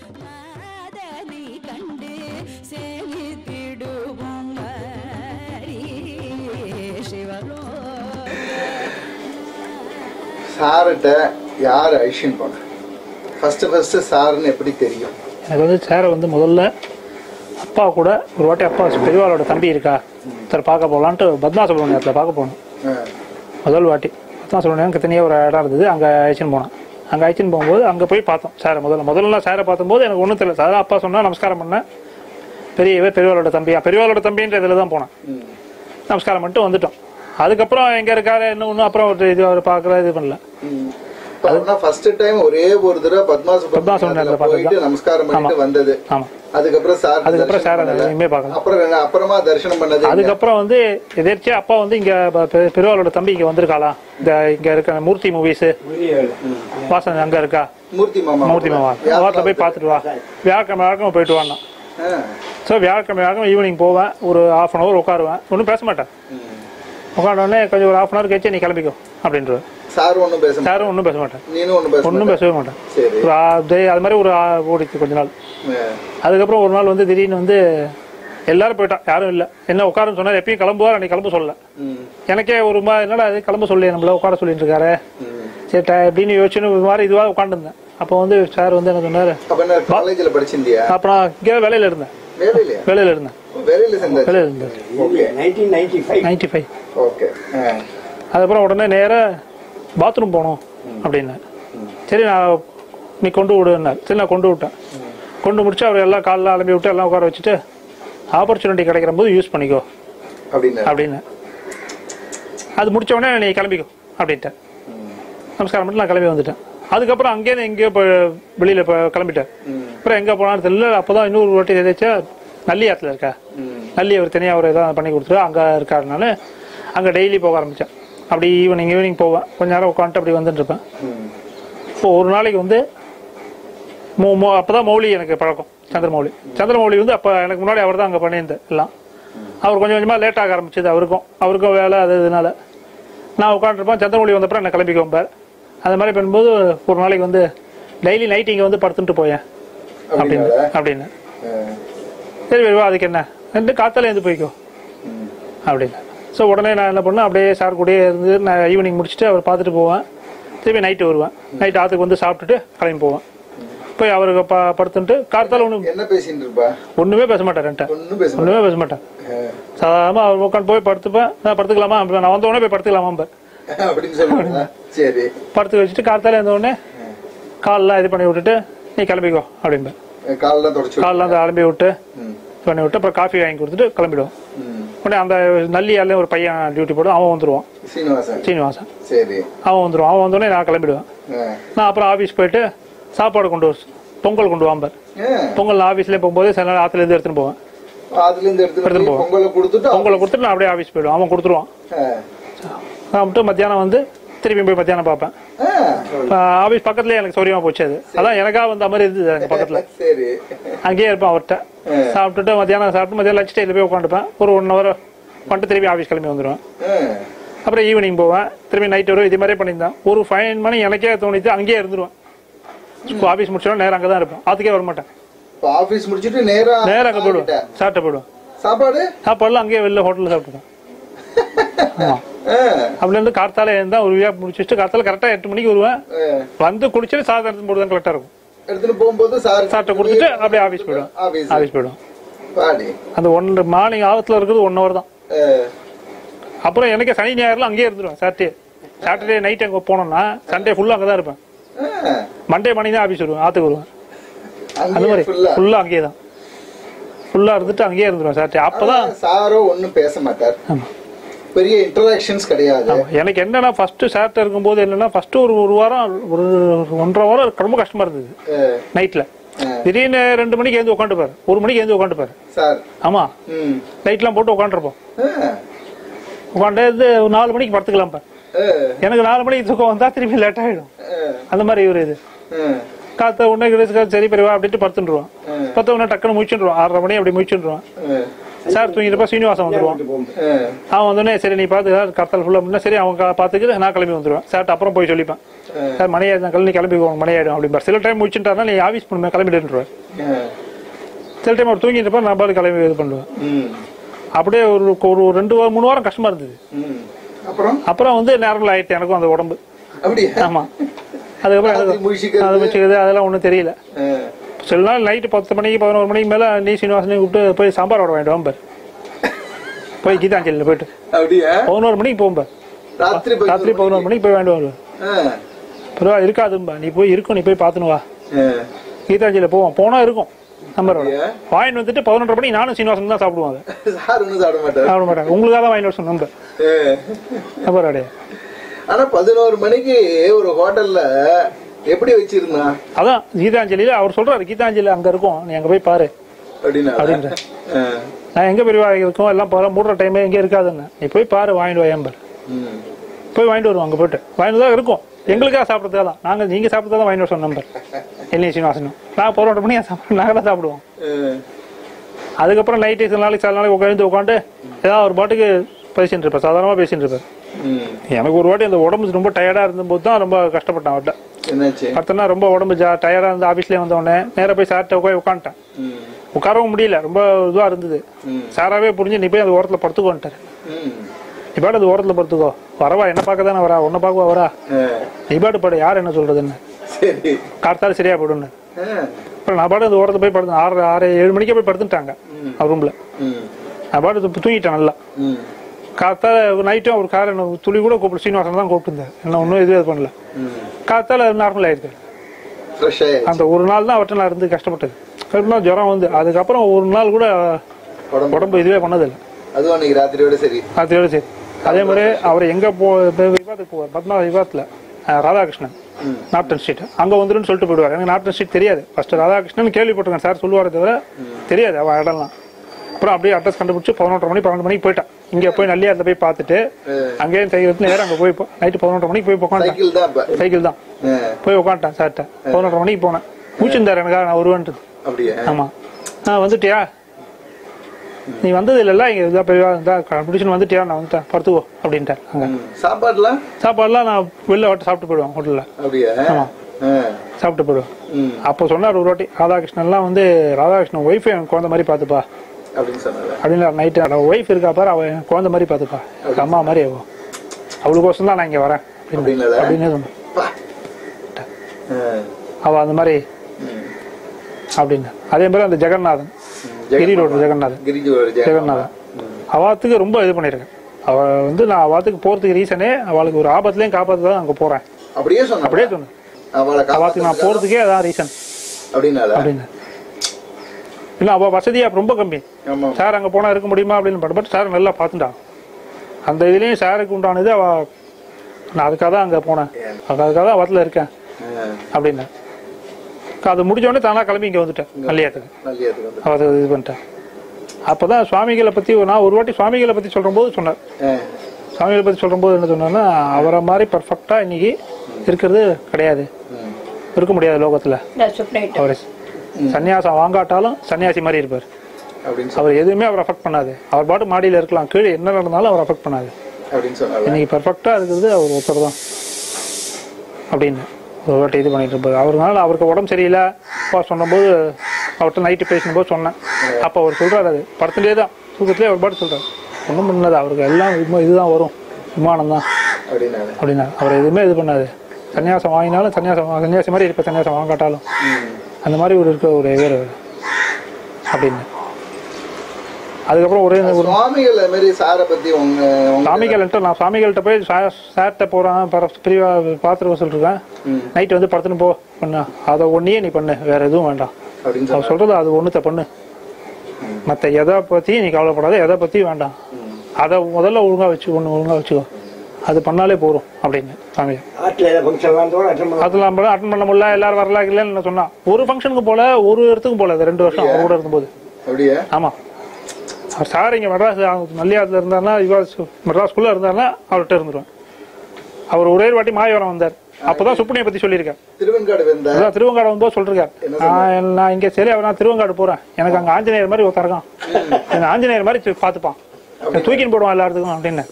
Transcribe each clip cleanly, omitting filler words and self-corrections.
நாதனை கண்டு சேவித்திடுவோம் சிவலோ. சார்கிட்ட யார் ஐஷன் போன ஃபர்ஸ்ட் சார்னு எப்படி தெரியும்? எனக்கு வந்து சாரை வந்து முதல்ல அப்பா கூட ஒரு வாட்டி அப்பா பெரியவாளோட தம்பி இருக்கா சார் பார்க்க போகலான்ட்டு பத்மா சுப்ரமணியத்தில் பார்க்க போகணும். முதல் வாட்டி பத்மா சுப்ரமணியம் தனியாக ஒரு இடம் இருந்தது, அங்கே அழைச்சின்னு போனேன். அங்கே அழைச்சின்னு போகும்போது அங்கே போய் பார்த்தோம் சாரை. முதல்ல சாரை பார்த்தும்போது எனக்கு ஒன்றும் தெரியல. சார் அப்பா சொன்னால் நமஸ்காரம் பண்ணேன். பெரியவாளோட தம்பின்ற இதில் தான் போனேன். நமஸ்காரம் பண்ணிட்டு வந்துட்டோம். அதுக்கப்புறம் எங்கே இருக்காரு என்ன ஒன்று அப்புறம் ஒரு இது அவர் பார்க்குற இது பண்ணல. ஃபர்ஸ்ட் டைம் ஒரே ஒரு தடவை பத்மா சுப்ரமணியத்துல போயிட்டு நமஸ்காரம் பண்ணிட்டு வந்தது. அதுக்கப்புறம் சார் எதுவுமே பார்க்கல. அப்புறமா தரிசனம் பண்ணது. அதுக்கப்புறம் வந்து எதிர்த்து அப்பா வந்து இங்க பெரியவாளோட தம்பி இங்க வந்திருக்காளா, இங்க இருக்க மூர்த்தி மூவிஸ் வாசன் அங்க இருக்கா, மூர்த்தி மாமா வாரத்தில் போய் பார்த்துட்டு வா, வியாழக்கிழமை போயிட்டு வான்னா. ஸோ வியாழக்கிழமை ஈவினிங் போவேன், ஒரு ½ அன் ஹவர் உட்காருவேன், ஒன்றும் பேச மாட்டேன். உட்காந்தோடனே கொஞ்சம் ஒரு ½ அன் ஹவர் கழிச்சு நீ கிளம்பிக்கோ அப்படின்ட்டு. சாரும் ஒன்றும் பேச மாட்டேன், ஒன்றும் பேசவே மாட்டேன். அது மாதிரி ஒரு ஓடிச்சு கொஞ்ச நாள். அதுக்கப்புறம் ஒரு நாள் வந்து திடீர்னு வந்து எல்லாரும் போயிட்டான், யாரும் இல்லை. என்ன உட்காருன்னு சொன்னார், எப்பயும் கிளம்புவார், அன்னைக்கு கிளம்ப சொல்லல. எனக்கே ஒரு என்னடா அது கிளம்ப சொல்லி நம்மள உட்கார சொல்லிட்டு இருக்காரு சேட்டா எப்படின்னு யோசிச்சுன்னு ஒரு மாதிரி இதுவாக உட்காந்துருந்தேன். அப்போ வந்து சார் வந்து என்ன சொன்னாரு, அப்புறம் இங்கே வேலையில இருந்தேன். அதுக்கப்புறம் உடனே நேராக பாத்ரூம் போகணும் அப்படின்னு. சரி நான் நீ கொண்டு விடுனார். சரி நான் கொண்டு விட்டேன். கொண்டு முடிச்சு அவர் எல்லாம் காலில் அலம்பி விட்டு எல்லாம் உட்கார வச்சுட்டு ஆப்பர்ச்சுனிட்டி கிடைக்கிற போது யூஸ் பண்ணிக்கோ அப்படின்னு. அது முடிச்ச உடனே நீ கிளம்பிக்கோ அப்படின்ட்டேன். நமஸ்காரம் பண்ணிட்டு நான் கிளம்பி வந்துட்டேன். அதுக்கப்புறம் அங்கேயே எங்கேயோ வெளியில் கிளம்பிட்டேன். அப்புறம் எங்கே போனான்னு தெரியல. அப்போ தான் இன்னொரு வாட்டி எதாச்சா நல்லி ஆற்றுல இருக்கா, நல்லி அவர் தனியாக அவர் எதாவது பண்ணி கொடுத்துட்டு அங்கே இருக்காருனால அங்கே டெய்லி போக ஆரம்பித்தேன். அப்படி ஈவினிங் போவேன், கொஞ்ச நேரம் உட்காந்துட்டு அப்படி வந்துட்டு இருப்பேன். இப்போ ஒரு நாளைக்கு வந்து அப்போதான் மௌலி எனக்கு பழக்கம், சந்திரமௌலி வந்து அப்போ எனக்கு முன்னாடி அவர் தான் அங்கே பண்ணியிருந்தேன் எல்லாம். அவர் கொஞ்சம் கொஞ்சமாக லேட் ஆக ஆரம்பிச்சது. அவருக்கும் வேலை அது இதனால நான் உட்காந்துருப்பேன். சந்திரமௌலி வந்தப்பறம் என்னை கிளம்பிக்கோம்பார். அது மாதிரி பண்ணும்போது ஒரு நாளைக்கு வந்து டெய்லி நைட் இங்கே வந்து படுத்துட்டு போயேன் அப்படின்னு. சரி வருவா அதுக்கு என்ன ரெண்டு காத்தால எழுந்து போய்க்கோ அப்படின்னு. ஸோ உடனே நான் என்ன பண்ணேன், அப்படியே சார் கூடயே இருந்து நான் ஈவினிங் முடிச்சுட்டு அவர் பார்த்துட்டு போவேன். திரும்பி நைட்டு வருவேன். நைட்டு ஆற்றுக்கு வந்து சாப்பிட்டுட்டு கிளம்பி போவேன். போய் அவருக்கு படுத்துட்டு காத்தால ஒன்றுமே பேச மாட்டேன். ஒன்றுமே பேச மாட்டேன். சாதாரணமாக அவர் உட்காந்து போய் படுத்துப்பேன். நான் படுத்துக்கலாமா, நான் வந்த உடனே போய் படுத்துக்கலாமா படுத்து வச்சுட்டு காத்தால இருந்த உடனே காலெல்லாம் இது பண்ணி விட்டுட்டு நீ கிளம்பிக்கோ அப்படின்பேன். காலெல்லாம் கிளம்பி விட்டு பண்ணி விட்டு அப்புறம் காஃபி வாங்கி கொடுத்துட்டு கிளம்பிடுவோம். உடனே அந்த நல்லியாலே ஒரு பையன் டியூட்டி போடும், அவன் வந்துடுவான், சீனிவாசன். அவன் வந்துடுவான். அவன் வந்தோடனே நான் கிளம்பிடுவேன். நான் அப்புறம் ஆஃபீஸ் போயிட்டு சாப்பாடு கொண்டு பொங்கல் கொண்டு வாம்பார். பொங்கல் ஆஃபீஸ்லேயே போகும்போது சில நேரம் ஆற்றுலேருந்து எடுத்துன்னு போவேன். பொங்கலை கொடுத்துட்டு நான் அப்படியே ஆஃபீஸ் போயிடுவேன். அவன் கொடுத்துருவான். நான் மட்டும் மத்தியானம் வந்து திருப்பி போய் மத்தியானம் பார்ப்பேன். ஆஃபீஸ் பக்கத்துலேயே எனக்கு சௌரியமாக போச்சு. அதான் எனக்காக வந்த மாதிரி இருந்தது. எனக்கு பக்கத்தில் அங்கேயே இருப்பேன் அவர்கிட்ட. சாப்பிட்டுட்டு மத்தியானம் லஞ்ச் டைமில் போய் உட்காந்துப்பேன். ஒரு 1 hour பண்ணிட்டு திருப்பி ஆஃபீஸ் கிளம்பி வந்துடுவேன். அப்புறம் ஈவினிங் போவேன், திரும்பி நைட் வரும். இது மாதிரி பண்ணியிருந்தேன். ஒரு 5 மணி எனக்கே தோணிட்டு அங்கேயே இருந்துருவேன். ஆஃபீஸ் முடிச்சோம் நேரம் அங்கே தான் இருப்பேன், ஆற்றுக்கே வர மாட்டேன். ஆஃபீஸ் முடிச்சுட்டு நேரம் அங்கே போயிடுவேன், சாப்பிட்டு போயிடுவேன். சாப்பாடுலாம் அங்கேயே வெளில ஹோட்டலில் சாப்பிட்டுப்பேன். அப்படி இருந்து காத்தால இருந்தா ஒரு வியா முடிச்சுட்டு காத்தால கரெக்டா 8 மணிக்கு வருவேன். வந்து குடிச்சிட்டு சாதம் எடுத்து போட்டு தான் கரெக்டா இருக்கும். எடுத்துட்டு போகும்போது சாப்பிட்டு கொடுத்துட்டு அப்படியே ஆஃபீஸ் போயிடுவோம். அந்த 1 மார்னிங் ஆபத்துல இருக்குது 1 hour தான். அப்புறம் எனக்கு சனி ஞாயிறுலாம் அங்கேயே இருந்துருவேன். சாட்டர்டே நைட் அங்கே போனோம்னா சண்டே ஃபுல்லா அங்கே தான் இருப்பேன். மண்டே மார்னிங் தான் ஆஃபீஸ் வருவேன், ஆத்துக்கு வருவேன். அந்த மாதிரி ஃபுல்லா அங்கேயே தான் ஃபுல்லா இருந்துட்டு அங்கேயே இருந்துருவேன் சாட்டர்டே. அப்பதான் சாரோ ஒன்னும் பேச மாட்டார், பெரிய இன்டராக்ஷன்ஸ் கிடையாது. எனக்கு என்னன்னா ஃபர்ஸ்ட் சார்ட்ட இருக்கும்போது என்னன்னா ஃபர்ஸ்ட் ஒரு வாரம் ஒரு 1.5 வாரம் ரொம்ப கஷ்டமா இருந்தது. நைட்ல திடீர்னு 2 மணிக்கு எழுந்து உட்காந்துப்பாரு, 1 மணிக்கு எழுந்து உட்காந்துப்பாரு சார். ஆமா, லைட்லாம் போட்டு உட்காந்துருப்போம். உட்காந்து 4 மணிக்கு படுத்துக்கலாம். எனக்கு 4 மணிக்கு தூக்கம் வந்தா திருப்பி லேட் ஆயிடும். அந்த மாதிரி ஒரு இது காத்த உடனே சரி பெரியவா அப்படின்ட்டு படுத்துருவான். 10 டக்குன்னு முடிச்சுருவான். 6:30 மணி அப்படி முடிச்சுருவான். சார் தூங்கிட்டப்ப சீனிவாசன் வந்துடுவான். அவன் வந்தோடனே சரி நீ பார்த்து கத்தல் ஃபுல்லாக அப்படின்னா சரி அவங்க பார்த்துக்கிட்டு நான் கிளம்பி வந்துடுவேன். சார்ட்ட அப்புறம் போய் சொல்லிப்பேன், சார் மணி ஆயிடும் கிளம்பி கிளம்பிக்குவாங்க மணி ஆயிடும் அப்படின்பா. சில டைம் முடிச்சுட்டாருனா நீ ஆஃபீஸ் பண்ணுவேன் கிளம்பிடுன்றேன். சில டைம் அவர் தூங்கிட்டப்ப நான் பாட்டு கிளம்பி இது பண்ணுவேன். அப்படியே ஒரு 2-3 வாரம் கஷ்டமா இருந்தது. அப்புறம் வந்து நார்மல் ஆயிடுச்சு எனக்கும் அந்த உடம்பு. ஆமா, அதுக்கப்புறம் அதை வச்சுக்கிறது அதெல்லாம் ஒன்றும் தெரியல. சில நாள் நைட்டு 10 மணிக்கு 11 மணிக்கு மேல நீ சீனிவாசனையும் கூப்பிட்டு போய் சாம்பார் வடை வாங்கிட்டு வாம்பார். போய் கீதாஞ்சலியில் போயிட்டு 11 மணிக்கு போகும்பார். ராத்திரி 11 மணிக்கு போய் வாங்கிட்டு வருவார். பரவாயில்ல இருக்காதும்பா, நீ போய் இருக்கும், நீ போய் பார்த்துன்னு வா. கீதாஞ்சலியில் போவோம், போனா இருக்கும் நம்பர் வாங்கிட்டு வந்துட்டு 11:30 மணிக்கு நானும் சீனிவாசன் தான் சாப்பிடுவாங்க. சாப்பிட மாட்டாங்க, உங்களுக்காக தான் வாங்கிட்டு வர சொன்ன நம்பர் நம்பர் அடைய. ஆனா 11 மணிக்கு ஒரு ஹோட்டல்ல எப்படி வச்சிருந்தா? அதான் கீதாஞ்சலியில அவர் சொல்றாரு, கீதாஞ்சலி அங்க இருக்கும், நீ அங்க போய் பாரு அப்படின்ற. நான் எங்க பெரியவா இருக்கும் எல்லாம் போற மூடுற டைம் எங்க இருக்காதுன்னு, நீ போய் பாரு வாங்கிட்டு வாயம்பர். போய் வாங்கிட்டு வருவோம். அங்க போயிட்டு வாங்கிட்டு தான் இருக்கும், எங்களுக்காக சாப்பிட்றதுக்காக தான். நாங்க நீங்க சாப்பிட்றதா வாங்கிட்டு வர சொன்ன நம்பர் என்ன சீனிவாசனும் நான் 11:30 மணி நாங்க தான் சாப்பிடுவோம். அதுக்கப்புறம் நைட்டு சில நாளைக்கு உட்காந்து ஏதாவது ஒரு பாட்டுக்கு பேசிட்டு இருப்பேன், சாதாரணமா பேசிட்டு இருப்பேன். எனக்கு ஒரு வாட்டி அந்த உடம்பு ரொம்ப டயர்டா இருந்தபோது தான் ரொம்ப கஷ்டப்பட்டேன். அவர்கிட்ட பார்த்தோன்னா ரொம்ப உடம்பு டயர்டா இருந்து ஆபீஸ்லயே வந்தோடனே நேராக போய் சார்ட்ட உட்காந்துட்டேன். உட்காரவும் முடியல, ரொம்ப இதுவா இருந்தது. சாராவே புரிஞ்சு நீ போய் அந்த ஓரத்துல படுத்துக்கோன்ட்டாரு. நீ பாட்டு அந்த ஓரத்துல படுத்துக்கோ, வரவா என்ன பார்க்க தானே வரா, உன்னை பார்க்க வரா, நீ பாட்டு பாடு, யார் என்ன சொல்றதுன்னு காத்தாலும் சரியா போயிடுன்னு. அப்புறம் நான் பாட்டு அந்த ஓரத்துல போய் படுத்தேன். 6-7 மணிக்கே போய் படுத்துட்டாங்க அவர் ரூம்ல. நான் பாட்டு தூங்கிட்டேன் நல்லா. காத்தால நைட்டும் அவர் கார துளி கூட கூப்பிட்டு சீனிவாசன் தான் கூப்பிட்டுருந்தேன். என்ன ஒன்றும் இது பண்ணல. காத்தால நார்மல் ஆயிருக்கு. அந்த ஒரு நாள் தான் அவர்கிட்ட நான் இருந்து கஷ்டப்பட்டது. ஜுரம் வந்து அதுக்கப்புறம் ஒரு நாள் கூட உடம்பு இதுவே பண்ணதில்லை. ராத்திரியோட சரி. அதே மாதிரி அவர் எங்க விவாதத்துக்கு போவார், பத்மா விவாதத்துல ராதாகிருஷ்ணன் நாப்டன் ஸ்ட்ரீட் அங்க வந்துருன்னு சொல்லிட்டு போயிடுவார். எனக்கு நாப்டன் ஸ்ட்ரீட் தெரியாது. ஃபர்ஸ்ட் ராதாகிருஷ்ணன் கேள்விப்பட்டிருக்கேன், சார் சொல்லுவாரே தவிர தெரியாது அவன் இடம்லாம். அப்புறம் அப்படியே அட்ரஸ் கண்டுபிடிச்சு 11:30 மணி 12 மணிக்கு போயிட்டான். இங்க போய் நல்லியார்ல போய் பார்த்துட்டு அங்கேயும் சைக்கிள் நேரம் அங்க போய் நைட்டு 11:30 மணிக்கு போய் உட்காந்துட்டேன். சைக்கிள் தான் போய் உட்காந்துட்டேன் சார்ட்ட. 11:30 மணிக்கு போனேன். மூச்சிருந்தாரு எனக்காக நான் வருவேன்றது. ஆமா, நான் வந்துட்டியா, நீ வந்தது இல்ல இங்க கண்டுபிடிச்சுன்னு வந்துட்டியா, நான் வந்துட்டேன் படுத்துக்கோ அப்படின்ட்டார். அங்க சாப்பாடுலாம் நான் வெளில வட்டு சாப்பிட்டு போயிடுவேன் ஹோட்டல்ல. ஆமா சாப்பிட்டு போயிடுவேன். அப்போ சொன்னார் ஒரு வாட்டி, ராதாகிருஷ்ணன் எல்லாம் வந்து ராதாகிருஷ்ணன் ஒய்ஃபை குழந்தை மாதிரி பாத்துப்பா அப்படின்னு. நைட்டு ஒய்ஃப் இருக்கா பாரு, அவன் குழந்தை மாதிரி பாத்துப்பா, அம்மா மாதிரி ஆகும், அவளுக்கோசம் தான் நான் இங்க வரேன் அப்படின்னு சொன்னேன். அவ அந்த மாதிரி அப்படின்னு. அதே மாதிரி அந்த ஜெகநாதன் கிரி ரோடு ஜெகநாதன் அவாத்துக்கு ரொம்ப இது பண்ணிருக்கேன். அவ வந்து நான் அவாத்துக்கு போறதுக்கு ரீசனே அவளுக்கு ஒரு ஆபத்துலயும் காப்பாத்துதான் அங்க போறேன் அப்படியே சொன்னேன். அவாத்துக்கு நான் போறதுக்கே அதான் ரீசன் அப்படின்னு. இல்ல அவ வசதியா ரொம்ப கம்மி. சார் அங்க போனா இருக்க முடியுமா அப்படின்னு பட் சார் நல்லா பாத்துட்டான். அந்த இதுலயும் சாருக்கு உண்டானது அவ நான் அதுக்காக தான் அங்க போனேன், அதுக்காக தான் அவத்துல இருக்கேன் அப்படின்னு. அது முடிஞ்ச உடனே தானா கிளம்பி இங்க வந்துட்டேன் நல்லியாத்துக்கு. அவ இது பண்ணிட்டேன். அப்பதான் சுவாமிகளை பத்தி நான் ஒரு வாட்டி சுவாமிகளை பத்தி சொல்ற போது சொன்னார். சுவாமிகளை பத்தி சொல்ற போது என்ன சொன்னா, அவரை மாதிரி பர்ஃபெக்டா இன்னைக்கு இருக்கிறது கிடையாது, இருக்க முடியாது லோகத்துல. அவரு சன்னியாசம் வாங்காட்டாலும் சன்னியாசி மாதிரி இருப்பார். அவர் எதுவுமே அவர் அஃபெக்ட் பண்ணாது. அவர் பாட்டு மாடியில இருக்கலாம், கீழே என்ன நடந்தாலும் அவர் அஃபெக்ட் பண்ணாது. இன்னைக்கு பர்ஃபெக்டா இருக்கிறது அவர் ஒருத்தர் தான் அப்படின்னு ஒரு வாட்டி இது பண்ணிட்டு இருப்பாரு. அவருனால அவருக்கு உடம்பு சரியில்லை சொன்னபோது அவர்கிட்ட நைட்டு பேசும்போது சொன்னேன். அப்ப அவர் சொல்றாரு, அது படத்துலேயே தான் தூக்கத்திலே அவர் பாட்டு சொல்றாரு, ஒன்றும் பண்ணாது, அவருக்கு எல்லாம் இதுதான் வரும், விமானம் தான் அப்படின்னா. அவர் எதுவுமே இது பண்ணாது. சன்னியாசம் வாங்கினாலும் சன்னியாசி மாதிரி இருப்ப, சன்னியாசம் வாங்காட்டாலும் அந்த மாதிரி ஒரு இருக்க ஒரு வேறு அப்படின்னு. அதுக்கப்புறம் ஒரே சாமிகள்கிட்ட நான் சாமிகள்கிட்ட போய் சார்கிட்ட போறேன், பிரிவா பாத்திரம் சொல்லிருக்கேன். நைட்டு வந்து படத்துன்னு போ பண்ண, அதை ஒன்னையே நீ பண்ணு, வேற எதுவும் வேண்டாம். அவர் சொல்றது அது ஒண்ணுத்த பண்ணு, மத்த எதை பத்தி நீ கவலைப்படாத, எதை பத்தி வேண்டாம், அதை முதல்ல ஒழுங்கா வச்சுக்கோ, அது பண்ணாலே போறோம் அப்படின்னு. அதெல்லாம் அட்டன் பண்ண முடியல, எல்லாரும் வரல இல்லன்னு சொன்னா ஒரு ஃபங்க்ஷனுக்கு போல, ஒரு இடத்துக்கும் போல 2 வருஷம் அவர் கூட இருக்கும்போது. ஆமா, அவர் சார் இங்க மெட்ராஸ் நல்லியாத்துல இருந்தாருன்னா, மெட்ராஸ்குள்ள இருந்தாருன்னா அவர்கிட்ட இருந்துருவேன். அவர் ஒரே வாட்டி மாயவரம் வந்தார், அப்பதான் சுப்புனியை பத்தி சொல்லியிருக்காரு. திருவங்காடு வந்து சொல்லிருக்காரு, நான் இங்க சரி நான் திருவங்காடு போறேன், எனக்கு அங்க ஆஞ்சநேயர் மாதிரி ஒருத்தர் இருக்கான், ஆஞ்சநேயர் மாதிரி பாத்துப்பான், தூக்கின்னு போடுவான் எல்லாத்துக்கும் அப்படின்னு.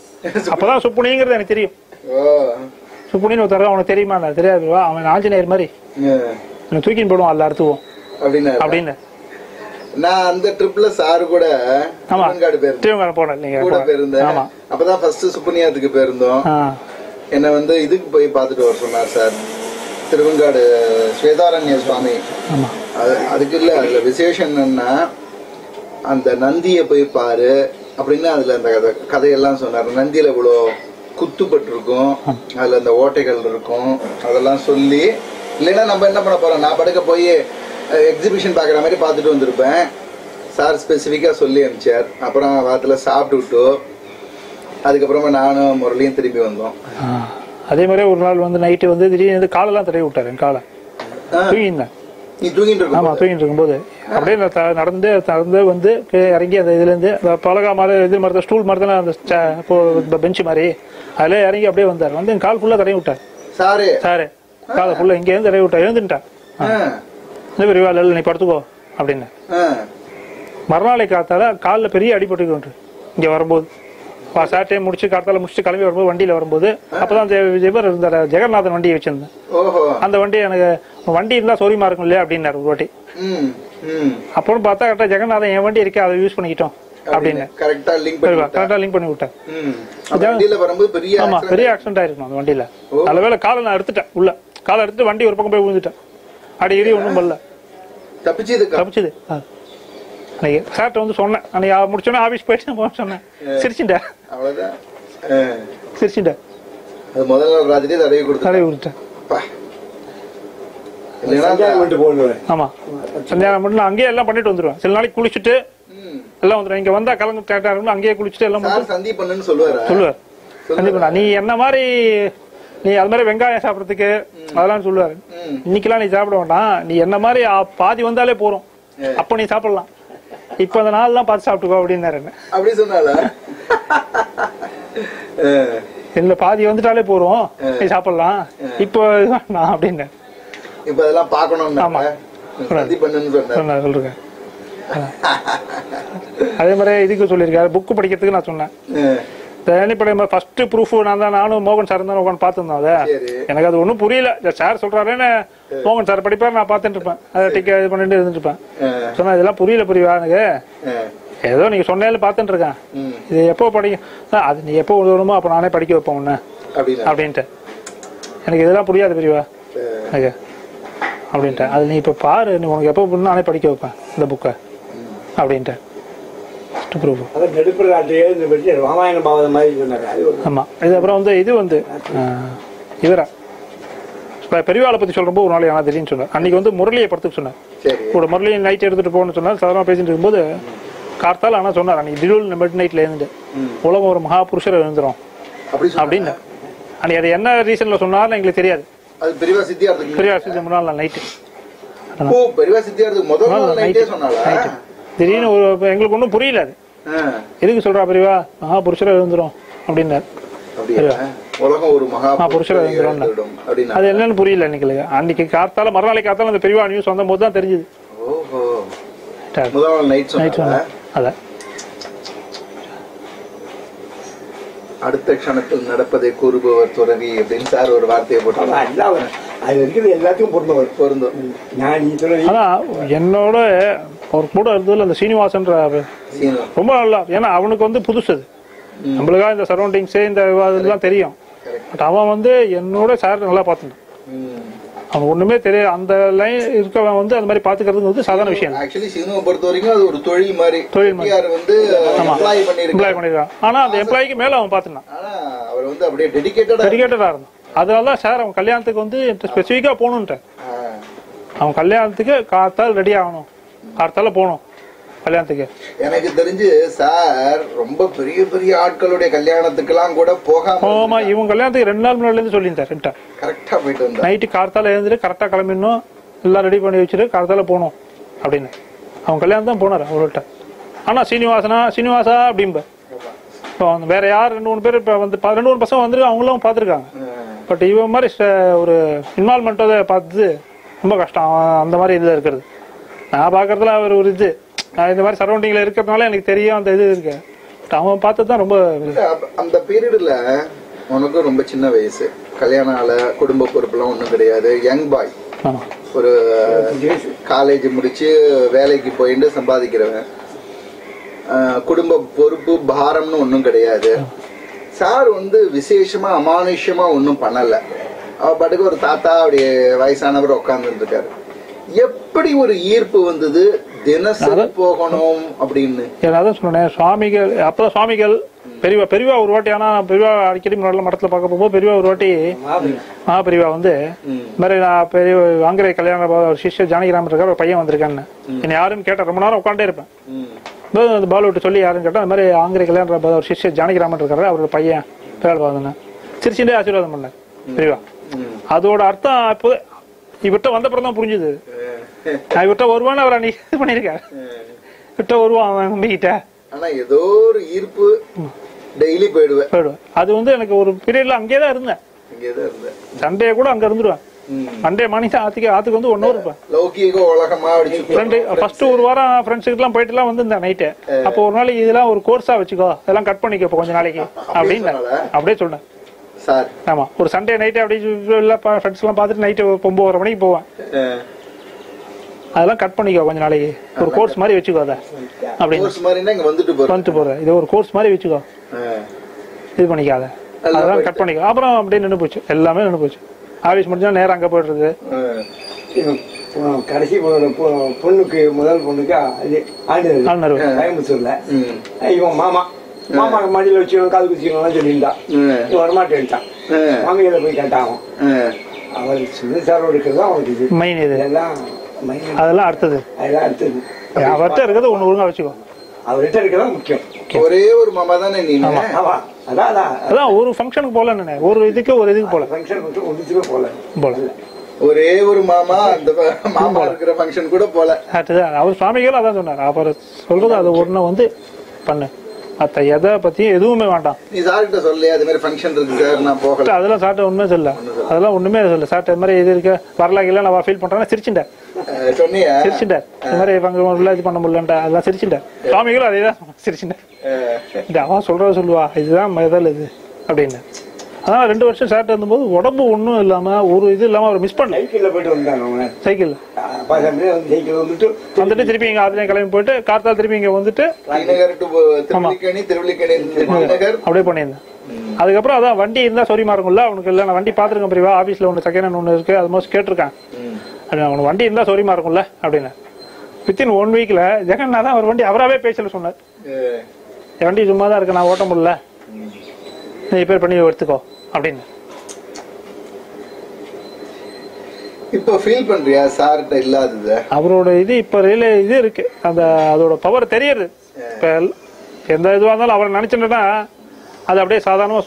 அப்பதான் சுப்புனிங்கிறது எனக்கு தெரியும். சுப்புனின்னு ஒருத்தர் அவனுக்கு தெரியுமா? தெரியாது. அவன் ஆஞ்சநேயர் மாதிரி தூக்கின்னு போடுவான் எல்லாத்துக்கும் அப்படின்னு. நான் அந்த ட்ரிப்ல சாரு கூட திருவங்காடு போனேன். நீங்க கூட போயிருந்தேன். அப்பதான் ஃபர்ஸ்ட் சுப்புனியாத்துக்கு போயிருந்தோம். என்ன வந்து இதுக்கு போய் பாத்துட்டு வர சொன்னார் சார், திருவங்காடு ஸ்வேதாரண்ய சுவாமி. அதுக்கு இல்ல, அதுல விசேஷம் என்னன்னா அந்த நந்திய போய் பாரு அப்படின்னு அதுல அந்த கதையெல்லாம் சொன்னார். நந்தியில இவ்வளவு குத்துப்பட்டு இருக்கும், அதுல அந்த ஓட்டைகள் இருக்கும், அதெல்லாம் சொல்லி. இல்லைன்னா நம்ம என்ன பண்ண போறோம், நான் படுக்க போய் எக்ஸிபிஷன் பாக்குற மாதிரி பாத்துட்டு வந்திருப்பேன். சார் ஸ்பெசிபிக்கா சொல்லி அனுப்பிச்சார். அப்புறம் வாரத்துல சாப்பிட்டு விட்டு அதுக்கப்புறமா நானும் முரளியும் திரும்பி வந்தோம். அதே மாதிரி ஒரு நாள் வந்து நைட்டு வந்து திடீர்னு காலெல்லாம் தடவி விட்டாரு. என் காலை தூங்கிருந்தேன். நீ தூங்கிட்டு இருக்க? ஆமா, தூங்கிட்டு இருக்கும்போது அப்படியே நடந்து நடந்து வந்து இறங்கி அந்த இதுல இருந்து பலகா மாதிரி இது மாதிரி ஸ்டூல் மாதிரி தானே அந்த பெஞ்சு மாதிரி அதுல இறங்கி அப்படியே வந்தார். வந்து என் கால் ஃபுல்லா தடவி விட்டார். சாரு காலை ஃபுல்லா இங்க இருந்து தடவி விட்டார். எழுந்துட்டான். இந்த பெரிய வேலை நீ படுத்துக்கோ அப்படின்னு. மறுநாளை காத்தால காலில் பெரிய அடிபட்டு இங்க வரும்போது சாட்டை முடிச்சு காத்தால முடிச்சு கிளம்பி வரும்போது வண்டியில வரும்போது அப்பதான் இவர் இருந்தார், ஜெகநாதன் வண்டியை வச்சிருந்தேன். அந்த வண்டி எனக்கு வண்டி இருந்தா சௌரியமா இருக்கும் இல்லையா அப்படின்னாரு ஒரு வாட்டி. அப்புறம் பார்த்தா கரெக்டா ஜெகநாதன் என் வண்டி இருக்கே அதை யூஸ் பண்ணிக்கிட்டோம் அப்படின்னு கரெக்டா லிங்க் பண்ணி விட்டேன். ஆமா, பெரிய ஆக்சிடென்ட் ஆயிருக்கும் அந்த வண்டியில. நல்ல வேலை காலை நான் எடுத்துட்டேன், உள்ள காலை எடுத்துட்டு வண்டி ஒரு பக்கம் போய் விழுந்துட்டேன். அடி இடி ஒண்ணும் பண்ணல, தப்பிச்சுது. சார்ட்ட வந்து சொன்னேன், அன்னைக்கு முடிச்சோன்னா ஆபீஸ் போயிட்டு சொன்னேன். சிரிச்சுட்டேன். தடவி கொடுத்தேன். ஆமா, சந்தியானம் மட்டும் அங்கேயே எல்லாம் பண்ணிட்டு வந்துருவேன். சில நாளைக்கு குளிச்சுட்டு எல்லாம் வந்துடும். இங்க வந்தா கலந்து கரெக்டா இருக்கணும், அங்கேயே குளிச்சுட்டு எல்லாம் சொல்லுவார். நீ என்ன மாதிரி நீ அது மாதிரி வெங்காயம் சாப்பிடறதுக்கு அதெல்லாம் சொல்லுவாரு. இன்னைக்கெல்லாம் நீ சாப்பிட வேண்டாம், நீ என்ன மாதிரி பாதி வந்தாலே போறோம், அப்ப நீ சாப்பிடலாம். இப்ப அந்த நாள் தான் பார்த்து சாப்பிட்டுக்கோ அப்படின்னாரு. அப்படி சொன்னால இல்ல, பாதி வந்துட்டாலே போறோம், நீ சாப்பிடலாம், இப்போ நான் அப்படின்னு. இப்ப அதெல்லாம் பாக்கணும். ஆமா, சொல்றேன். அதே மாதிரி இதுக்கு சொல்லியிருக்காரு, புக்கு படிக்கிறதுக்கு நான் சொன்னேன். ஃபர்ஸ்ட் ப்ரூஃப் நானும் மோகன் சார் தான் உட்காந்து பார்த்துருந்தோம். அதை எனக்கு அது ஒன்றும் புரியல. சார் சொல்றாருன்னு மோகன் சார் படிப்பாரு, நான் பார்த்துட்டு இருப்பேன், அதை டிக்கெட் இது பண்ணிட்டு இருந்துட்டு இருப்பேன். சொன்னா இதெல்லாம் புரியல எனக்கு, ஏதோ நீங்க சொன்னாலும் பார்த்துட்டு இருக்கேன், இது எப்போ படிக்க அது நீ எப்போ உதவணுமோ அப்போ நானே படிக்க வைப்பேன் உன்ன அப்படின்ட்டு. எனக்கு இதெல்லாம் புரியாது பெரியவா எனக்கு அப்படின்ட்டு. அது நீ இப்போ பாரு, நீ உனக்கு எப்போ நானே படிக்க வைப்பேன் இந்த புக்கை அப்படின்ட்டு. ஆமா, இது அப்புறம் வந்து இது வந்து இவரா பெரியவாளை பத்தி சொல்றப்போ ஒரு நாள் எனக்கு தெரியும் சொன்னார். அன்னைக்கு வந்து முரளியை படத்துக்கு சொன்னார். கூட முரளியை நைட் எடுத்துட்டு போகணும்னு சொன்னார். சாதாரண பேசிட்டு இருக்கும்போது கார்த்தால ஆனா சொன்னார், அன்னைக்கு திடீர்னு மிட் நைட்ல இருந்து உலகம் ஒரு மகா புருஷர் எழுந்துரும் அப்படின்னு. அன்னைக்கு அது என்ன ரீசன்ல சொன்னார்னு எங்களுக்கு தெரியாது. பெரியவா சித்தியார்த்துக்கு முன்னாள் நைட்டு திடீர்னு எங்களுக்கு ஒன்றும் புரியல. அது எதுக்கு சொல்றா பெரியவா மகா புருஷரை எழுந்துரும் அப்படின்னாரு. புருஷரை எழுந்துரும் அது என்னன்னு புரியல இன்னைக்கு. அன்னைக்கு காத்தால மறுநாளைக்கு காத்தால அந்த பெரியவா நியூஸ் வந்த போது தான் தெரிஞ்சது. அதான் அடுத்த க்ஷணத்தில் நடப்பதை கூறுபவர் துறவி அப்படின்னு சார் ஒரு வார்த்தையை போட்டாங்க. எல்லாத்தையும் பொருந்தும். ஆனா என்னோட அவர் கூட இருந்ததுல அந்த சீனிவாசன் ரொம்ப நல்லா, ஏன்னா அவனுக்கு வந்து புதுசு, அது நம்மளுக்கா இந்த சரௌண்டிங்ஸ் இந்த இதெல்லாம் தெரியும். பட் அவன் வந்து என்னோட சார் நல்லா பார்த்துட்டான். அவன் ஒண்ணுமே தெரியாது, அந்த லைன் இருக்கவன் வந்து அந்த மாதிரி பாத்துக்கிறது வந்து சாதாரண விஷயம். ஆக்சுவலி சினிமா பொறுத்த வரைக்கும் அது ஒரு தொழில் மாதிரி வந்து எம்ப்ளாய் பண்ணிருக்கான். ஆனா அந்த எம்ப்ளாய்க்கு மேல அவன் பாத்துட்டான். அவர் வந்து அப்படியே டெடிகேட்டடா இருந்தான். அதனாலதான் சார் அவன் கல்யாணத்துக்கு வந்து ஸ்பெசிபிக்கா போகணும்ட்டான். அவன் கல்யாணத்துக்கு காத்தால் ரெடி ஆகணும், காத்தால போகணும் கல்யாணத்துக்கு. எனக்கு தெரிஞ்சு சார் ரொம்ப பெரிய பெரிய ஆட்களுடைய கல்யாணத்துக்கு எல்லாம் கூட போகாம இவங்க கல்யாணத்துக்கு 2 நாள் முன்னாடி இருந்து சொல்லியிருந்தார். கரெக்டா போயிட்டு வந்தா நைட்டு கார்த்தால எழுந்துட்டு கரெக்டா கிளம்பிடணும், எல்லாம் ரெடி பண்ணி வச்சுட்டு கார்த்தால போகணும் அப்படின்னு. அவன் கல்யாணம் தான் போனார் அவர்கிட்ட. ஆனா சீனிவாசா அப்படிம்ப வேற யார் 2-3 பேர் இப்ப வந்து 2-3 பசங்க வந்து அவங்களும் பாத்துருக்காங்க. பட் இவன் மாதிரி ஒரு இன்வால்மெண்ட் பார்த்து ரொம்ப கஷ்டம் அந்த மாதிரி இதுல இருக்கிறது. நான் பாக்குறதுல அவர் ஒரு இது நான் இந்த மாதிரி சரௌண்டிங்ல இருக்கிறதுனால எனக்கு தெரியும் அந்த இது இருக்கு. அவன் பார்த்து தான் ரொம்ப அந்த பீரியட்ல உனக்கு ரொம்ப சின்ன வயசு, கல்யாணம் ஆல, குடும்ப பொறுப்புலாம் ஒன்றும் கிடையாது, யங் பாய், ஒரு காலேஜ் முடிச்சு வேலைக்கு போயிட்டு சம்பாதிக்கிறவன், குடும்ப பொறுப்பு பாரம்னு ஒன்றும் கிடையாது. சார் வந்து விசேஷமா அமானுஷ்யமா ஒன்றும் பண்ணல. பாட்டுக்கு ஒரு தாத்தா அப்படியே வயசானவர் உட்கார்ந்துட்டு இருக்காரு. எப்படி ஒரு ஈர்ப்பு வந்தது தினசரி போகணும் அப்படின்னு? அதான் சொன்னேன், சுவாமிகள் அப்பதான் சுவாமிகள் பெரியவா பெரியவா ஒரு வாட்டி, ஆனா பெரியவா அடிக்கடி முன்னாடி மடத்துல பார்க்க போகும்போது பெரியவா ஒரு வாட்டி மகாபெரியவா வந்து மாதிரி நான் பெரிய ஆங்கிலேய கல்யாண ஒரு சிஷ்யர் ஜானகிராமன் இருக்கார், ஒரு பையன் வந்திருக்கான்னு என்ன யாரும் கேட்டேன். ரொம்ப நேரம் உட்காண்டே இருப்பேன். அந்த பால் விட்டு சொல்லி யாரும் கேட்டா, அந்த மாதிரி ஆங்கிலேய கல்யாண ஒரு சிஷ்யர் ஜானகிராமன் இருக்காரு, அவரோட பையன் பேர் பாதுங்க சிரிச்சுட்டே ஆசீர்வாதம் பண்ணார் பெரியவா. அதோட அர்த்தம் இப்போ இவர்கிட்ட வந்தப்பறம் தான் புரிஞ்சுது. நான் இவர்கிட்ட வருவான்னு அவர் அன்னைக்கு இது பண்ணிருக்காரு. விட்ட வருவான் அவன் நம்பிக்கிட்ட. ஆனா ஏதோ ஒரு ஈர்ப்பு, டெய்லி போயிடுவேன். அது வந்து எனக்கு ஒரு பீரியட்ல அங்கேதான் இருந்தேன். சண்டே கூட அங்க இருந்துருவேன். மண்டே மார்னிங் ஆத்துக்கு வந்து 1 hour இருப்பேன். லௌகீக உலகமா ஃபர்ஸ்ட் ஒரு வாரம் ஃப்ரெண்ட்ஸ் கிட்ட எல்லாம் போயிட்டு எல்லாம் வந்து நைட்டு. அப்போ ஒரு நாளைக்கு இதெல்லாம் ஒரு கோர்ஸா வச்சுக்கோ, இதெல்லாம் கட் பண்ணிக்கோ கொஞ்ச நாளைக்கு அப்படின்னு அப்படியே சொன்னேன். ஆமா, ஒரு சண்டே நைட்டு அப்படியே ஃப்ரெண்ட்ஸ் எல்லாம் பார்த்துட்டு நைட்டு 9:30 மணிக்கு போவேன். அதெல்லாம் கட் பண்ணிக்கோ கொஞ்ச நாளைக்கு, ஒரு கோர்ஸ் மாதிரி வச்சுக்கோ அதை அப்படின்னு வந்துட்டு போறேன். இது ஒரு கோர்ஸ் மாதிரி வச்சுக்கோ, இது பண்ணிக்காத, அதெல்லாம் கட் பண்ணிக்கோ. அப்புறம் அப்படியே நின்று போச்சு, எல்லாமே நின்று போச்சு. ஆபீஸ் முடிஞ்சா நேரம் அங்க போயிடுறது. கடைசி பொண்ணுக்கு முதல் பொண்ணுக்கு ஆளுநர் கோயம்புத்தூர்ல இவன் மாமா மடியில வச்சு காது குச்சிக்கலாம் சொல்லியிருந்தான். வரமாட்டேன்ட்டான். மாமியில போய் கேட்டான். அவர் சுந்தர் இருக்கிறது அவனுக்கு மெயின். இது அதெல்லாம் அடுத்தது, அவர்கிட்ட இருக்கிறது ஒண்ணு ஒழுங்கா வச்சுக்கோ. அவர்கிட்ட இருக்கிறதா முக்கியம். ஒரே ஒரு மாமா தானே நீ? அதான் ஒரு ஃபங்க்ஷனுக்கு போல, ஒரு இதுக்கு போல ஒரே ஒரு மாமா, அந்த மாமா இருக்கிற ஃபங்க்ஷன் கூட போல. அவர் சுவாமிகள் அதான் சொன்னார். அப்புறம் சொல்றது அது ஒண்ணு வந்து பண்ணு, அத்த எதை பத்தியும் எதுவுமே வேண்டாம். நீ சார்கிட்ட சொல்லலையா அது மாதிரி ஃபங்க்ஷன் இருக்கு சார் நான் போகல? அதெல்லாம் சார்ட்ட உண்மையே சொல்ல, அதெல்லாம் ஒண்ணுமே சொல்ல. சார்ட்ட இது மாதிரி இது இருக்க வரலாறு நான் ஃபீல் பண்றேன்னா சிரிச்சுட்டேன். சொன்னியா? சிரிச்சுட்டேன். இந்த மாதிரி இது பண்ண முடியலன்ட்டா அதெல்லாம் சிரிச்சுட்டேன். சுவாமிகளும் அதேதான் சிரிச்சுட்டேன். அவன் சொல்றத சொல்லுவா, இதுதான் முதல் இது அப்படின்னு. அதனால 2 வருஷம் சார்ட்ட இருந்தபோது உடம்பு ஒன்றும் இல்லாம ஒரு இது இல்லாம அவர் மிஸ் பண்ண. சைக்கிள்ல போயிட்டு வந்தாங்க. சைக்கிள் வந்துட்டு திருப்பி இங்க அதுலயும் கிளம்பி போயிட்டு கார்த்தால் திருப்பி இங்க வந்துட்டு அப்படியே பண்ணியிருந்தேன். அதுக்கப்புறம் அதான் வண்டி இருந்தா சொரிமா இருக்கும்ல அவனுக்கு. இல்ல நான் வண்டி பாத்துருக்கேன் பிரிவா, ஆபீஸ்ல ஒண்ணு செகண்ட் ஹேண்ட் ஒண்ணு இருக்கு, அது மோஸ்ட் கேட்டிருக்கேன். அவனுக்கு வண்டி இருந்தா சொரிமா இருக்கும்ல அப்படின்னு. வித்தின் 1 வீக்ல ஜெகன்னா தான் அவர் வண்டி அவராவே பேசல சொன்னார். என் வண்டி சும்மா தான் இருக்கு, நான் ஓட்ட முடியல, நீ ரிப்பேர் பண்ணி எடுத்துக்கோ அப்படின்னு. இப்ப ஃபீல் பண்றியா சார்ட்ட இல்லாதது? அவரோட இது இப்ப இது இருக்கு, அந்த அதோட பவர் தெரியுது. இப்ப எந்த இதுவா இருந்தாலும் அவரை நினைச்சுட்டா அது அப்படியே சாதாரணமா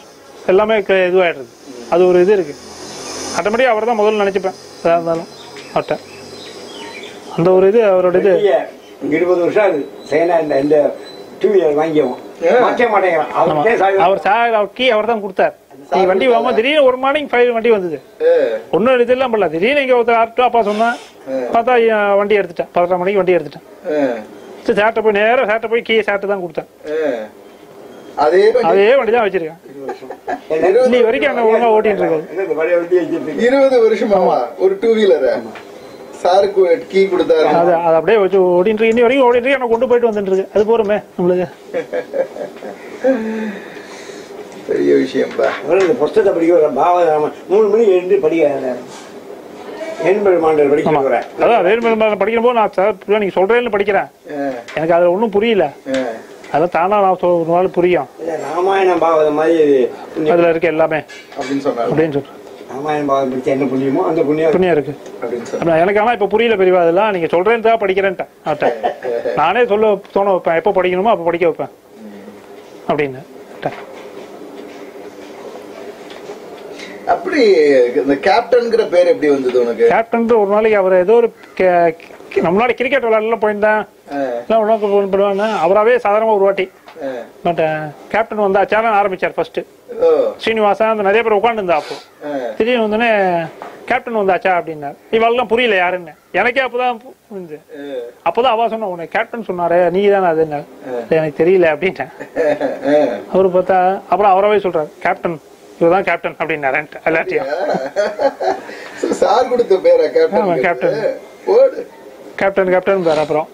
எல்லாமே இதுவாயிடுறது. அது ஒரு இது இருக்கு, ஆட்டோமேட்டிக்கா அவர் தான் முதல்ல நினைச்சுப்பேன் எதா இருந்தாலும் அவர்கிட்ட. அந்த ஒரு இது அவரோட இது 20 வருஷம் ஆகுது. இந்த 2 வீலர் வாங்கியவன் அவர் கீ அவர் தான் கொடுத்தார். நீ வண்டி வாங்க திடீர்னு ஒரு மார்னிங் 5 வண்டி வந்தது. ஒன்னும் இதெல்லாம் பண்ணல, திடீர்னு இங்க ஒருத்தர் அப்பா சொன்னா பார்த்தா வண்டி எடுத்துட்டேன். 11 மணிக்கு வண்டி எடுத்துட்டேன். சேட்டை போய் நேரம் சேட்டை போய் கீ சேட்டை தான் கொடுத்தேன். அதே வண்டி தான் வச்சிருக்கேன். நீ வரைக்கும் ஒழுங்கா ஓட்டிட்டு இருக்காது. 20 வருஷமாவா ஒரு 2 வீலர் சாருக்கு கீ கொடுத்தாரு. அது அப்படியே வச்சு ஓடிட்டு இருக்கு, இன்னி வரைக்கும் ஓடிட்டு இருக்கு. எனக்கு கொண்டு போயிட்டு வந்துட்டு இருக்கு. அது போறமே நம்மளுக்கு பெரிய விஷயம். புஸ்தகத்தை படிக்க பாவம் 3 மணிக்கு எழுந்து படிக்க படிக்கும் போது நான் நீங்க சொல்றேன்னு படிக்கிறேன். எனக்கு அதுல ஒன்னும் புரியல. அதான் தானா நான் ஒரு நாள் புரியும். ராமாயணம் பாவம் மாதிரி அதுல இருக்கு எல்லாமே அப்படின்னு சொல்றேன். என்ன புண்ணியமோ அந்த புண்ணியம் இருக்கு. எனக்கு ஆனா இப்ப புரியல பெரியவா, அதெல்லாம் நீங்க சொல்றேன்னு தான் படிக்கிறேன்ட்டேன். நானே சொல்ல தோண வைப்பேன், எப்ப படிக்கணுமோ அப்ப படிக்க வைப்பேன் அப்படின்னு. அப்படி இந்த கேப்டன்ங்கிற பேர் எப்படி வந்தது உனக்கு? கேப்டன் ஒரு நாளைக்கு அவர் ஏதோ ஒரு நம்மளால கிரிக்கெட் விளையாடலாம் போயிருந்தேன். அவராவே சாதாரணமா ஒரு வாட்டி பட் கேப்டன் வந்தா சேனல் ஆரம்பிச்சார். ஃபர்ஸ்ட் ஸ்ரீனிவாசன் அந்த நிறைய பேர் உட்காந்து இருந்தா. அப்போ திடீர்னு வந்தோடனே கேப்டன் வந்தாச்சா அப்படின்னா இவெல்லாம் புரியல யாருன்னு எனக்கே அப்பதான் புரிஞ்சு. அப்பதான் அவ சொன்ன உன்னை கேப்டன் சொன்னாரே நீ தானே அது என்ன எனக்கு தெரியல அப்படின்ட்டேன். அவரு பார்த்தா அப்புறம் அவராவே சொல்றாரு கேப்டன் இவதான் கேப்டன் அப்படின்னாரு எல்லாத்தையும். சார் கொடுத்த பேரா கேப்டன்? கேப்டன் கேப்டன் கேப்டன் பேர். அப்புறம்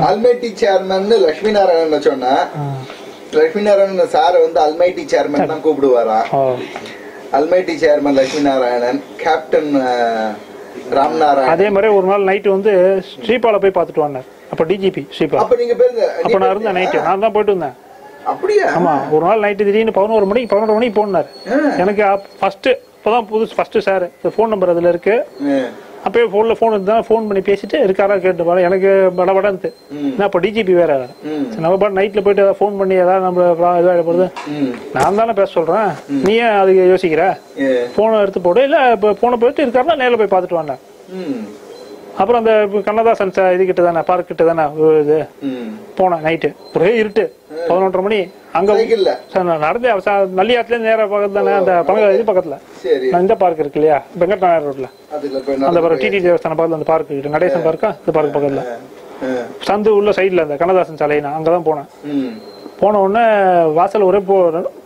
அல்மைட்டி சேர்மன் லட்சுமி நாராயணன் சொன்னா லட்சுமி நாராயணன் சாரை வந்து அல்மைட்டி சேர்மன் தான் கூப்பிடுவாராம். Almighty chairman Lakshmi Narayanan, captain Ram Narayanan. அதே மாதிரி ஒரு நாள் நைட்டு வந்து ஸ்ரீபால போய் பார்த்துட்டு வந்தார். அப்ப டிஜிபி ஸ்ரீபா. அப்ப நீங்க பேருங்க? அப்ப நான் இருந்தேன் நைட்டு, நான் தான் போயிட்டு வந்தேன். அப்படியா? ஆமா, ஒரு நாள் நைட்டு திடீர்னு 11 மணிக்கு போனாரு. எனக்கு ஃபர்ஸ்ட் இப்பதான் புதுசு ஃபர்ஸ்ட் சார் போன் நம்பர் அதுல இருக்கு. அப்பயே போன் இருந்தா போன் பண்ணி பேசிட்டு இருக்காரா கேட்டு பாரு. எனக்கு படபடந்து அப்ப டிஜிபி வேற நம்ம பாட்டு நைட்ல போயிட்டு ஏதாவது போன் பண்ணி ஏதாவது நம்ம இதாக போடுது. நான் தானே பேச சொல்றேன், நீ ஏன் அதுக்கு யோசிக்கிற? போனை எடுத்து போடு, இல்ல போனை போயிட்டு இருக்காருன்னா நேரில் போய் பார்த்துட்டு வாங்க. அப்புறம் அந்த கண்ணதாசன் இது கிட்ட தானே, பார்க் கிட்ட தானே இது போனேன். நைட்டு ஒரே இருட்டு, 11:30 மணி. அங்க நடந்து நல்லியாத்துல நேர பக்கத்துல தானே அந்த இது பக்கத்துல இந்த பார்க் இருக்கு இல்லையா, வெங்கட் நாயர் ரோட்ல அந்த டிடி தேவஸ்தான பக்கத்துல அந்த பார்க் கிட்ட, நடேசன் பார்க்கா இந்த பார்க் பக்கத்துல சந்து உள்ள சைட்ல அந்த கண்ணதாசன் சாலைனா அங்கதான் போனேன். போன உடனே வாசல் ஒரே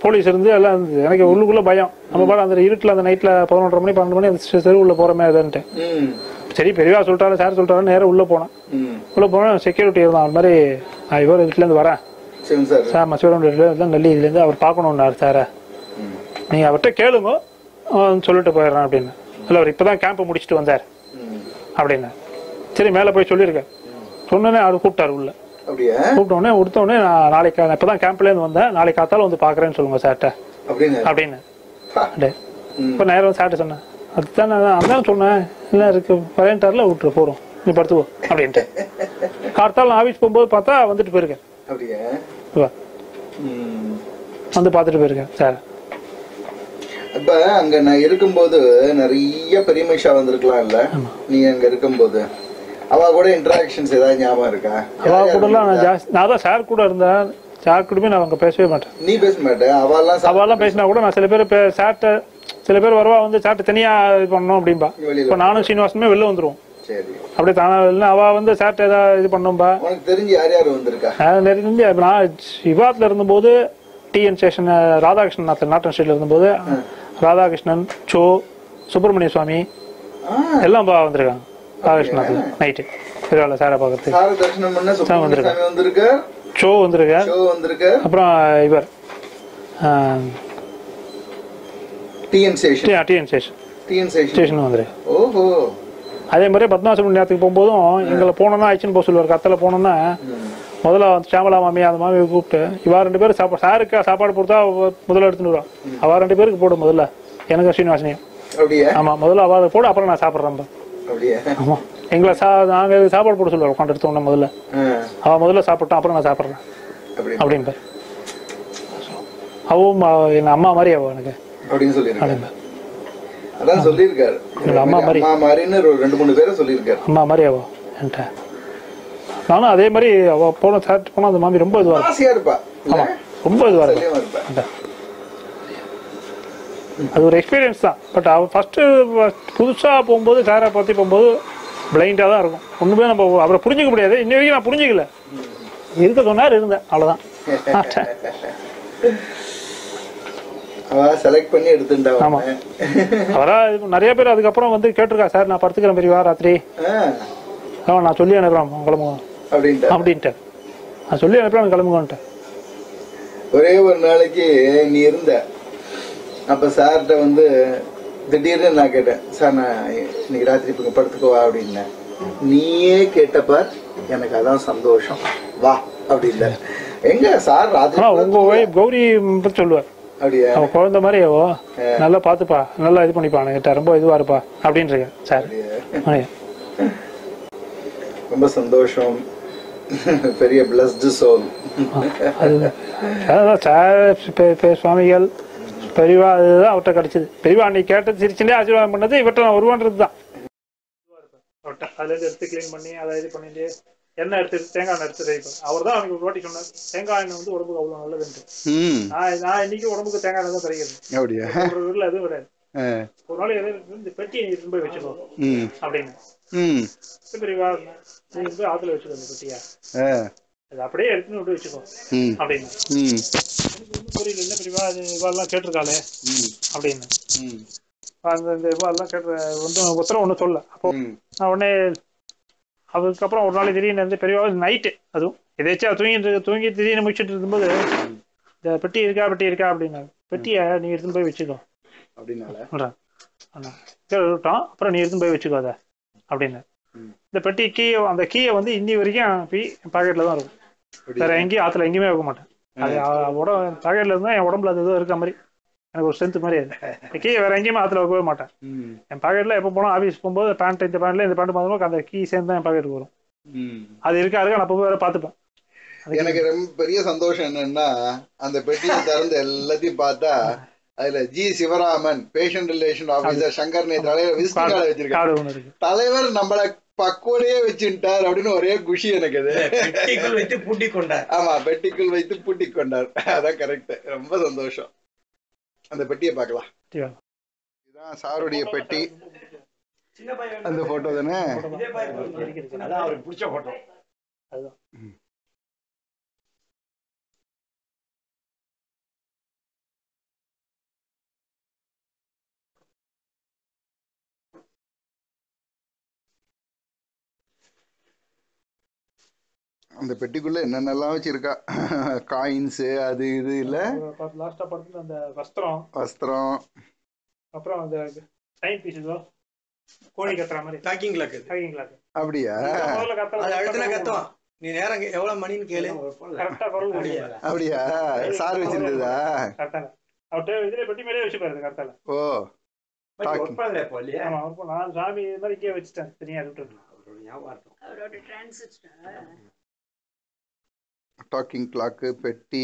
போலீஸ் இருந்து எல்லாம் இருந்தது. எனக்கு உள்ளுக்குள்ள பயம். நம்ம பாரு அந்த இருட்டுல அந்த நைட்ல 11:30 மணி 12 மணி அந்த தெருவுள்ள போறமே அதுன்ட்டு. சரி பெரியவா சொல்லிட்டாரு, சார் சொல்லிட்டாரு, நேரம் உள்ள போனேன். உள்ள போனா செக்யூரிட்டி இருந்தான். அது மாதிரி இவர் வீட்டுல இருந்து வரேன் சார், மசிவரம் நல்லி இதுல இருந்து அவர் பாக்கணும்னாரு சார, நீங்க அவர்கிட்ட கேளுங்க சொல்லிட்டு போயிடுறேன் அப்படின்னு. இல்ல அவர் இப்பதான் கேம்ப் முடிச்சுட்டு வந்தார் அப்படின்னு. சரி மேல போய் சொல்லியிருக்கேன். சொன்னோன்னே அவர் கூப்பிட்டாரு உள்ள. கூப்பிட்டோடனே உடனே நான் நாளைக்கு இப்பதான் கேம்ப்ல இருந்து வந்தேன், நாளைக்கு காத்தால வந்து பாக்குறேன்னு சொல்லுங்க சார்ட்ட அப்படின்னு. இப்ப நேரம் சார்ட்ட சொன்னேன். அதுதான் அதான் சொன்னேன், இல்லை இருக்கு பதினெட்டாரில் விட்டுரு போறோம், நீ படுத்துவோ அப்படின்ட்டு. கார்த்தால் நான் ஆஃபீஸ் போகும்போது பார்த்தா வந்துட்டு போயிருக்கேன். வந்து பார்த்துட்டு போயிருக்கேன் சார். அப்ப அங்க நான் இருக்கும்போது நிறைய பெரியமைஷா வந்திருக்கலாம் இல்ல, நீ அங்க இருக்கும்போது அவ கூட இன்டராக்ஷன்ஸ் ஏதாவது ஞாபகம் இருக்கா? அவ கூட எல்லாம் நான் தான் சார் கூட இருந்தேன். சார் கூடமே நான் அங்க பேசவே மாட்டேன். நீ பேச மாட்டேன்? அவெல்லாம் பேசினா கூட நான் சில பேர் சார்ட்ட, சில பேர் வருவா வந்து சார்ட்ட தனியா இது பண்ணணும் அப்படின்பா. இப்ப நானும் சீனிவாசனுமே வெளில வந்துருவோம். அப்படியே தானா அவ வந்து சார்ட்ட ஏதாவது இது பண்ணும்பா. தெரிஞ்சு யார் யார் வந்திருக்கா? நான் சிவாத்துல இருந்தபோது டிஎன் ஸ்டேஷன் ராதாகிருஷ்ணன் நாட்டன் ஸ்ட்ரீட்ல இருந்தபோது ராதாகிருஷ்ணன், சோ, சுப்பிரமணிய சுவாமி எல்லாம் வந்திருக்காங்க. ராதாகிருஷ்ணன் நைட்டு திருவாள சாரை பாக்கிறதுக்கு வந்திருக்காங்க. ஷோ வந்திருக்க. அப்புறம் இவர் அதே மாதிரி பத்மாசம் நேரத்துக்கு போகும்போதும் எங்களை போனோம்னா ஆயிடுச்சுன்னு போக சொல்லுவார். கத்தல போனோம்னா முதல்ல சாமலா மாமி அந்த மாமியை கூப்பிட்டு இவா 2 பேரும் சாருக்கு சாப்பாடு கொடுத்தா முதல்ல எடுத்துன்னு வருவான். அவ 2 பேருக்கு போடும் முதல்ல, எனக்கு ஸ்ரீனிவாசனையும். ஆமா, முதல்ல அவ போடு, அப்புறம் நான் சாப்பிட்றேன். ஆமா, எங்களை நாங்க சாப்பாடு போட சொல்லுவார். உட்காந்து எடுத்த உடனே முதல்ல அவ முதல்ல சாப்பிட்டோம், அப்புறம் நான் சாப்பிட்றேன் அப்படின்னு. அவவும் என் அம்மா மாதிரி அவ எனக்கு அப்படின்னு சொல்லியிருக்காரு. அதான் சொல்லியிருக்காரு, அம்மா மாதிரின்னு 2-3 பேரை சொல்லியிருக்காரு. அம்மா மாதிரி அவ என்கிட்ட. நானும் அதே மாதிரி அவ போன சாப்பிட்டு போனா அந்த மாமி ரொம்ப இதுவா ஆசையா இருப்பா. ஆமா, ரொம்ப இதுவா இருப்பா. அது ஒரு எக்ஸ்பீரியன்ஸ் தான். பட் அவ ஃபர்ஸ்ட் புதுசா போகும்போது சாரை பத்தி போகும்போது பிளைண்டா தான் இருக்கும். ஒண்ணுமே நம்ம அவரை புரிஞ்சுக்க முடியாது. இன்ன வரைக்கும் நான் புரிஞ்சுக்கல. இருக்க சொன்னார், இருந்தேன், அவ்வளவுதான். செலக்ட் பண்ணி எடுத்துட்டா. ஆமா, அவரா நிறைய பேர் அதுக்கப்புறம் வந்து கேட்டிருக்கா, சார் நான் படுத்துக்கிறேன் பெரியவா ராத்திரி, நான் சொல்லி அனுப்புறேன் கிளம்புவோம் அப்படின்ட்டு. நான் சொல்லி அனுப்புறேன் கிளம்புங்கன்ட்டு. ஒரே ஒரு நாளைக்கு நீ இருந்த அப்ப சார்கிட்ட வந்து திடீர்னு நான் கேட்டேன், சார் நான் இன்னைக்கு ராத்திரி இப்ப படுத்துக்குவா அப்படின்னேன். நீயே கேட்டப்பார், எனக்கு அதான் சந்தோஷம், வா அப்படின்ல. எங்க சார் ராத்திரி உங்க ஒய்ஃப் கௌரி சொல்லுவார், அவன் குழந்தை மாதிரி அவோ நல்லா பாத்துப்பா, நல்லா இது பண்ணிப்பா, கிட்ட ரொம்ப இதுவா இருப்பா அப்படின்னு சார். ரொம்ப சந்தோஷம், பெரிய பிளஸ்ட் சோல். சுவாமிகள் பெரியவா அதுதான் அவர்கிட்ட கிடைச்சது. பெரியவா அன்னைக்கு கேட்டது சிரிச்சுட்டே ஆசீர்வாதம் பண்ணது இவர்கிட்ட நான் வருவான்றது தான். அதுல இருந்து எடுத்து கிளீன் பண்ணி அதை இது பண்ணிட்டு எண்ணெய் எடுத்து தேங்காய் எண்ணெய் எடுத்து வைப்பேன். அவர் தான் அவனுக்கு ஒரு வாட்டி சொன்னார், தேங்காய் எண்ணெய் வந்து உடம்புக்கு அவ்வளவு நல்லதுன்ட்டு. நான் இன்னைக்கு உடம்புக்கு தேங்காய் எண்ணெய் தான் தருகிறது. எதுவும் கிடையாது. ஒரு நாள் இந்த பெட்டியை நீ திரும்ப வச்சுக்கோ அப்படின்னு பெரியவா நீ போய் ஆத்துல வச்சுக்கோ இந்த பெட்டியா அது அப்படியே எடுத்துன்னு விட்டு வச்சுக்கோ அப்படின்னு புரியல இல்லை பெரியவா அது இவாள்லாம் கேட்டிருக்காளே அப்படின்னு அந்த இந்த இவாள்லாம் கேட்டு வந்து உத்தரவு ஒன்றும் சொல்ல அப்போ நான் உடனே அதுக்கப்புறம் ஒரு நாள் திடீர்னு வந்து பெரியவா நைட்டு அதுவும் எதாச்சும் தூங்கி திடீர்னு முடிச்சுட்டு இருக்கும்போது இந்த பெட்டி இருக்கா அப்படின்னாங்க பெட்டியை நீ எடுத்துன்னு போய் வச்சுக்கோ அப்படின்னால விட்டோம் அப்புறம் நீ எடுத்துன்னு போய் வச்சுக்கோ அதை அப்படின்னு இந்த பெட்டி அந்த கீயை வந்து இன்னி வரைக்கும் என் பாக்கெட்ல தான் இருக்கும் வேற எங்கேயும் ஆத்துல எங்கேயுமே வைக்க மாட்டேன் அது பாக்கெட்ல இருந்தா என் உடம்புல அது ஏதோ இருக்க மாதிரி எனக்கு ஒரு ஸ்ட்ரென்த் மாதிரி அது கீயை வேற எங்கேயுமே ஆத்துல வைக்கவே மாட்டேன் என் பாக்கெட்ல எப்போ போனோம் ஆஃபீஸ் போகும்போது இந்த பேண்ட்ல பார்க்கும்போது அந்த கீ சேர்ந்து தான் என் பாக்கெட்டுக்கு வரும் அது இருக்கா நான் அப்போ வேற பார்த்துப்பேன். எனக்கு ரொம்ப பெரிய சந்தோஷம் என்னன்னா அந்த பெட்டியை திறந்து எல்லாத்தையும் பார்த்தா அதுல G Sivaraman patient relation officer Shankar தலைவர் விசிட்டிங் கார்டு வச்சிருக்காரு. தலைவர் நம்மள பக்கோடையே வச்சுட்டார் அப்படின்னு ஒரே குஷி எனக்கு. அது பெட்டிக்குள் வைத்து பூட்டி கொண்டார். ஆமா, பெட்டிக்குள் வைத்து பூட்டி கொண்டார். அதான் கரெக்ட். ரொம்ப சந்தோஷம். அந்த பெட்டியை பார்க்கலாம். இதுதான் சாருடைய பெட்டி. அந்த போட்டோ தானே, அதான் அவருக்கு பிடிச்ச போட்டோ. அதுதான் அந்த பெட்டிக்குள்ள என்னென்னலாம் வச்சிருக்கா, காயின்ஸ் அது இது இல்ல. லாஸ்டா பார்த்தா அந்த வஸ்திரம், அப்புறம் அந்த டைம் பீஸ், கோழி கத்துற மாதிரி டாக்கிங் கிளாக். அப்படியா? அது அழுத்தினா கத்துவான். நீ நேரம் எவ்வளவு மணின்னு கேளு, கரெக்டா குரல் முடியா. அப்படியா? சார் வச்சிருந்ததா? கரெக்டா அவர்கிட்ட இதுல பெட்டி மேலே வச்சு பாருங்க. கரெக்டால. ஓ, நான் சாமி இது மாதிரி இங்கே வச்சுட்டேன் தனியா. டாக்கிங் கிளாக், பெட்டி,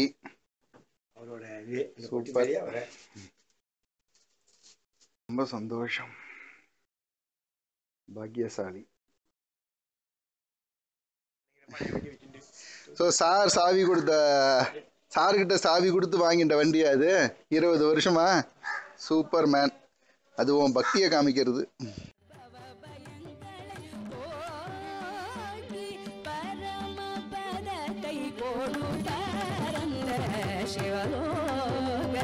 சூப்பர், ரொம்ப சந்தோஷம், பாக்கியசாலி. ஸோ சார்கிட்ட சாவி கொடுத்து வாங்கிட்ட வண்டியா அது? 20 வருஷமா? Super man. அதுவும் பக்தியை காமிக்கிறது. சிவலோக